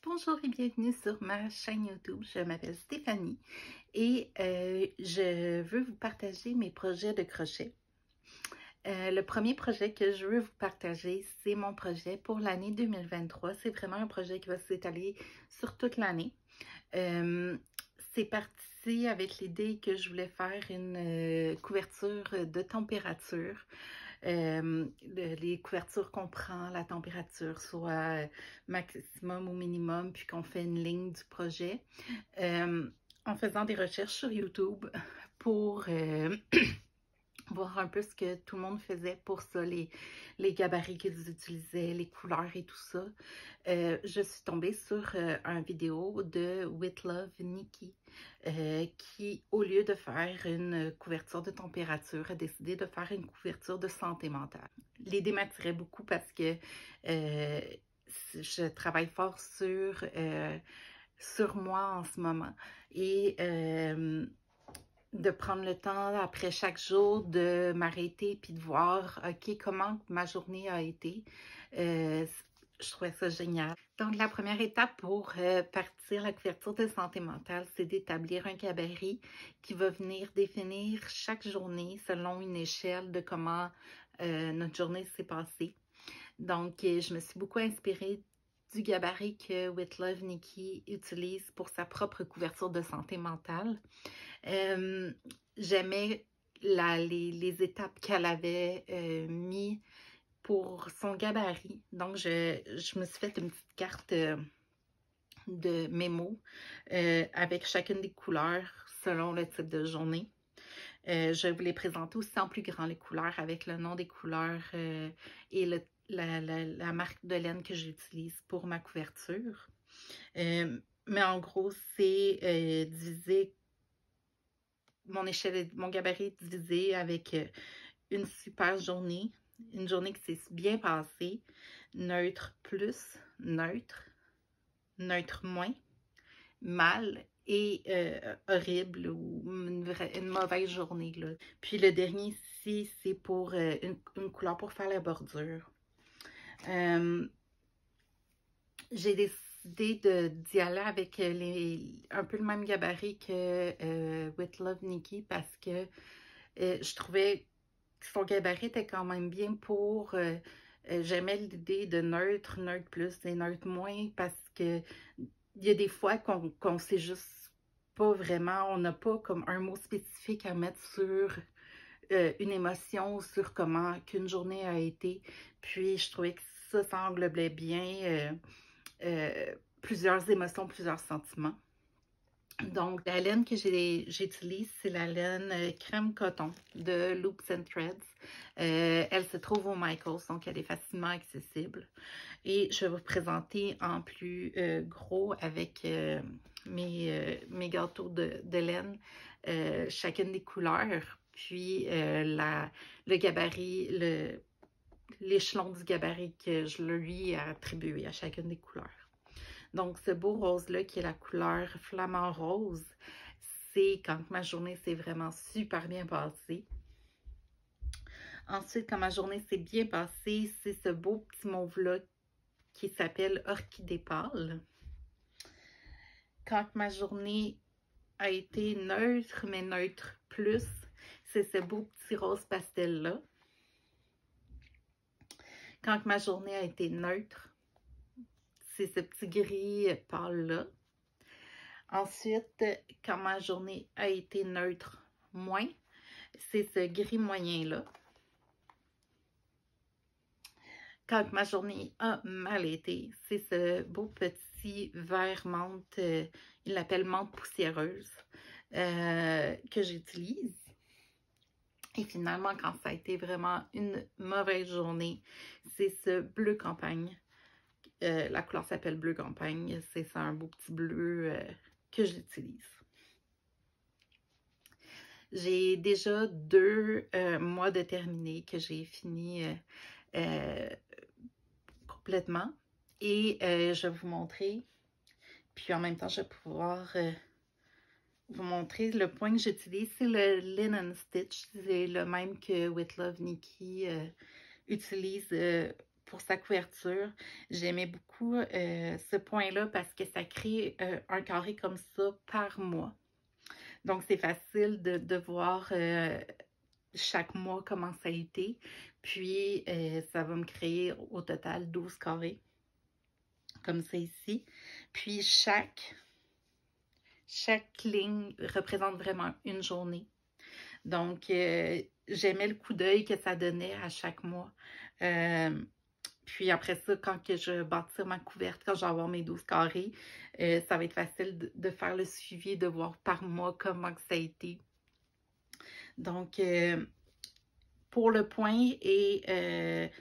Bonjour et bienvenue sur ma chaîne YouTube. Je m'appelle Stéphanie et je veux vous partager mes projets de crochet. Le premier projet que je veux vous partager, c'est mon projet pour l'année 2023. C'est vraiment un projet qui va s'étaler sur toute l'année. C'est parti avec l'idée que je voulais faire une couverture de température. Les couvertures qu'on prend, la température, soit maximum ou minimum, puis qu'on fait une ligne du projet. En faisant des recherches sur YouTube pour voir un peu ce que tout le monde faisait pour ça, les gabarits qu'ils utilisaient, les couleurs et tout ça. Je suis tombée sur une vidéo de With Love Nikki qui, au lieu de faire une couverture de température, a décidé de faire une couverture de santé mentale. L'idée m'attirait beaucoup parce que je travaille fort sur moi en ce moment et de prendre le temps après chaque jour de m'arrêter puis de voir, OK, comment ma journée a été. Je trouvais ça génial. Donc, la première étape pour partir la couverture de santé mentale, c'est d'établir un gabarit qui va venir définir chaque journée selon une échelle de comment notre journée s'est passée. Donc, je me suis beaucoup inspirée du gabarit que With Love Nikki utilise pour sa propre couverture de santé mentale. J'aimais les étapes qu'elle avait mis pour son gabarit. Donc, je me suis fait une petite carte de mémo avec chacune des couleurs selon le type de journée. Je vous les présente aussi en plus grand, les couleurs, avec le nom des couleurs et la marque de laine que j'utilise pour ma couverture. Mais en gros, c'est divisé, mon gabarit est divisé avec une super journée, une journée qui s'est bien passée, neutre plus, neutre, neutre moins, mal et horrible ou une mauvaise journée, là. Puis le dernier ici, c'est pour une couleur pour faire la bordure. J'ai décidé d'y aller avec un peu le même gabarit que With Love Nikki parce que je trouvais que son gabarit était quand même bien pour... j'aimais l'idée de neutre, neutre plus et neutre moins parce que il y a des fois qu'on sait juste pas vraiment, on n'a pas comme un mot spécifique à mettre sur une émotion, sur comment qu'une journée a été. Puis je trouvais que ça englobait bien plusieurs émotions, plusieurs sentiments. Donc, la laine que j'utilise, c'est la laine crème coton de Loops and Threads. Elle se trouve au Michaels, donc elle est facilement accessible. Et je vais vous présenter en plus gros avec mes gâteaux de laine, chacune des couleurs, puis le gabarit, l'échelon du gabarit que je lui ai attribué à chacune des couleurs. Donc, ce beau rose-là, qui est la couleur flamant rose, c'est quand ma journée s'est vraiment super bien passée. Ensuite, quand ma journée s'est bien passée, c'est ce beau petit mauve-là qui s'appelle Orchidée pâle. Quand ma journée a été neutre, mais neutre plus, c'est ce beau petit rose pastel-là. Quand ma journée a été neutre, c'est ce petit gris pâle-là. Ensuite, quand ma journée a été neutre moins, c'est ce gris moyen-là. Quand ma journée a mal été, c'est ce beau petit vert menthe, il l'appelle menthe poussiéreuse, que j'utilise. Et finalement, quand ça a été vraiment une mauvaise journée, c'est ce bleu campagne. La couleur s'appelle bleu campagne. C'est un beau petit bleu que j'utilise. J'ai déjà 2 mois de terminé que j'ai fini complètement. Et je vais vous montrer. Puis en même temps, je vais pouvoir vous montrer le point que j'utilise. C'est le Linen Stitch. C'est le même que With Love Nikki utilise pour sa couverture. J'aimais beaucoup ce point-là parce que ça crée un carré comme ça par mois. Donc, c'est facile de voir chaque mois comment ça a été. Puis, ça va me créer au total 12 carrés, comme ça ici. Puis, chaque ligne représente vraiment une journée. Donc, j'aimais le coup d'œil que ça donnait à chaque mois. Puis après ça, quand que je bâtis ma couverte, quand je vais avoir mes 12 carrés, ça va être facile de faire le suivi, de voir par mois comment que ça a été. Donc, pour le point et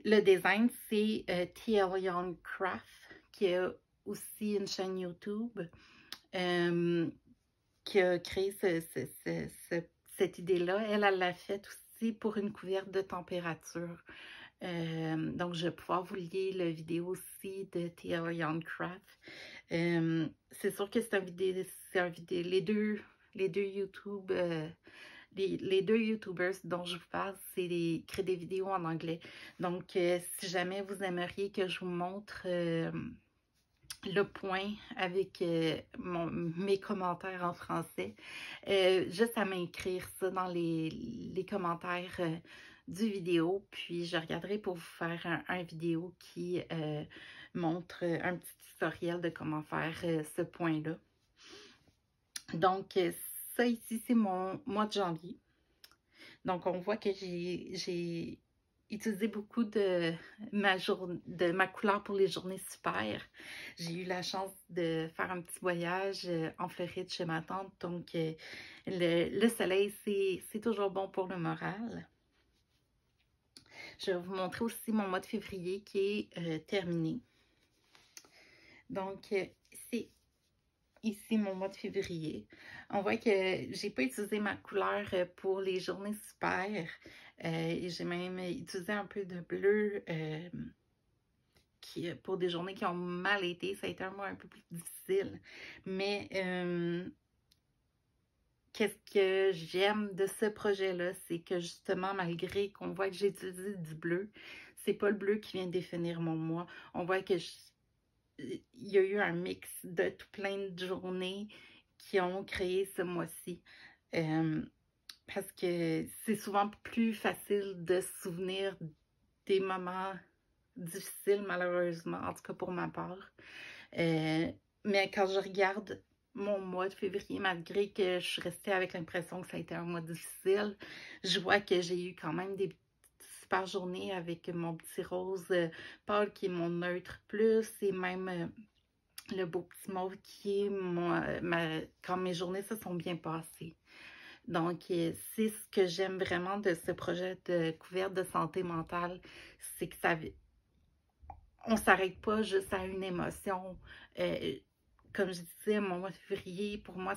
le design, c'est T.L. Young Craft, qui a aussi une chaîne YouTube, qui a créé cette idée-là. Elle l'a faite aussi pour une couverte de température. Donc, je vais pouvoir vous lier la vidéo aussi de T.L. Young Craft. C'est sûr que c'est un vidéo, les deux YouTube, les deux YouTubers dont je vous parle, c'est créent des vidéos en anglais. Donc, si jamais vous aimeriez que je vous montre le point avec mes commentaires en français, juste à m'écrire ça dans les commentaires du vidéo, puis je regarderai pour vous faire un vidéo qui montre un petit tutoriel de comment faire ce point-là. Donc, ça ici, c'est mon mois de janvier. Donc, on voit que j'ai utilisé beaucoup de ma couleur pour les journées super. J'ai eu la chance de faire un petit voyage en Floride chez ma tante. Donc, le soleil, c'est toujours bon pour le moral. Je vais vous montrer aussi mon mois de février qui est terminé. Donc, c'est ici mon mois de février. On voit que j'ai pas utilisé ma couleur pour les journées super. J'ai même utilisé un peu de bleu pour des journées qui ont mal été. Ça a été un mois un peu plus difficile. Mais qu'est-ce que j'aime de ce projet-là, c'est que justement, malgré qu'on voit que j'ai utilisé du bleu, c'est pas le bleu qui vient définir mon mois. On voit que il y a eu un mix de tout plein de journées qui ont créé ce mois-ci. Parce que c'est souvent plus facile de se souvenir des moments difficiles, malheureusement, en tout cas pour ma part. Mais quand je regarde mon mois de février, malgré que je suis restée avec l'impression que ça a été un mois difficile, je vois que j'ai eu quand même des super journées avec mon petit rose pâle qui est mon neutre plus et même le beau petit mauve qui est quand mes journées se sont bien passées. Donc, c'est ce que j'aime vraiment de ce projet de couverte de santé mentale, c'est que on s'arrête pas juste à une émotion. Comme je disais, mon mois de février, pour moi,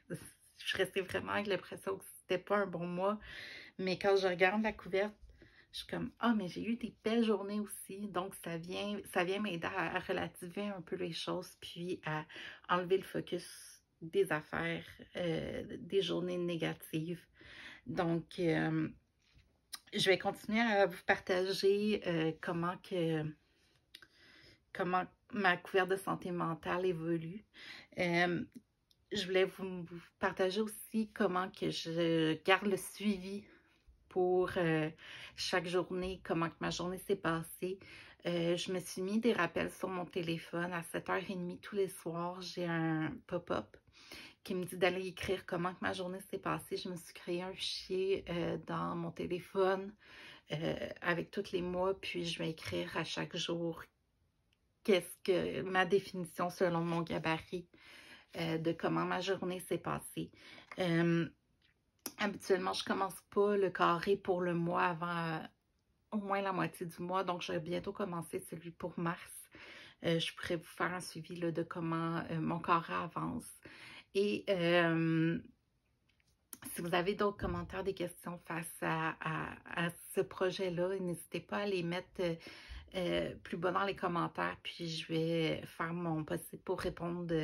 je restais vraiment avec l'impression que c'était pas un bon mois. Mais quand je regarde la couverte, je suis comme, ah, mais j'ai eu des belles journées aussi. Donc, ça vient m'aider à relativiser un peu les choses, puis à enlever le focus des affaires, des journées négatives. Donc, je vais continuer à vous partager comment ma couverte de santé mentale évolue. Je voulais vous partager aussi comment que je garde le suivi pour chaque journée, comment que ma journée s'est passée. Je me suis mis des rappels sur mon téléphone à 7h30 tous les soirs. J'ai un pop-up qui me dit d'aller écrire comment que ma journée s'est passée. Je me suis créé un fichier dans mon téléphone avec tous les mois, puis je vais écrire à chaque jour qu'est-ce que ma définition selon mon gabarit de comment ma journée s'est passée. Habituellement, je commence pas le carré pour le mois avant au moins la moitié du mois, donc je vais bientôt commencer celui pour mars. Je pourrais vous faire un suivi là, de comment mon carré avance. Et si vous avez d'autres commentaires, des questions face à ce projet-là, n'hésitez pas à les mettre plus bas dans les commentaires, puis je vais faire mon possible pour répondre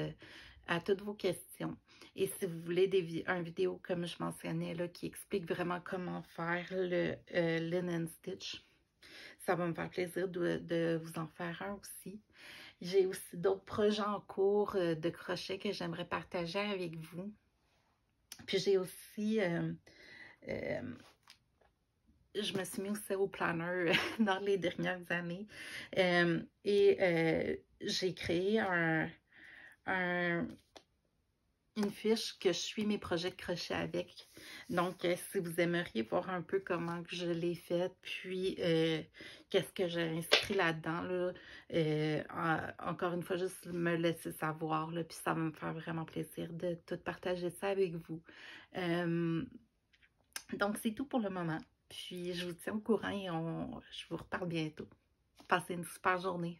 à toutes vos questions. Et si vous voulez une vidéo, comme je mentionnais, là, qui explique vraiment comment faire le linen stitch, ça va me faire plaisir de vous en faire un aussi. J'ai aussi d'autres projets en cours de crochet que j'aimerais partager avec vous. Puis j'ai aussi, je me suis mis aussi au planner dans les dernières années. J'ai créé une fiche que je suis mes projets de crochet avec. Donc, si vous aimeriez voir un peu comment que je l'ai faite, puis qu'est-ce que j'ai inscrit là-dedans, là, encore une fois, juste me laisser savoir, là, puis ça va me faire vraiment plaisir de tout partager ça avec vous. Donc, c'est tout pour le moment. Puis, je vous tiens au courant et je vous reparle bientôt. Passez une super journée.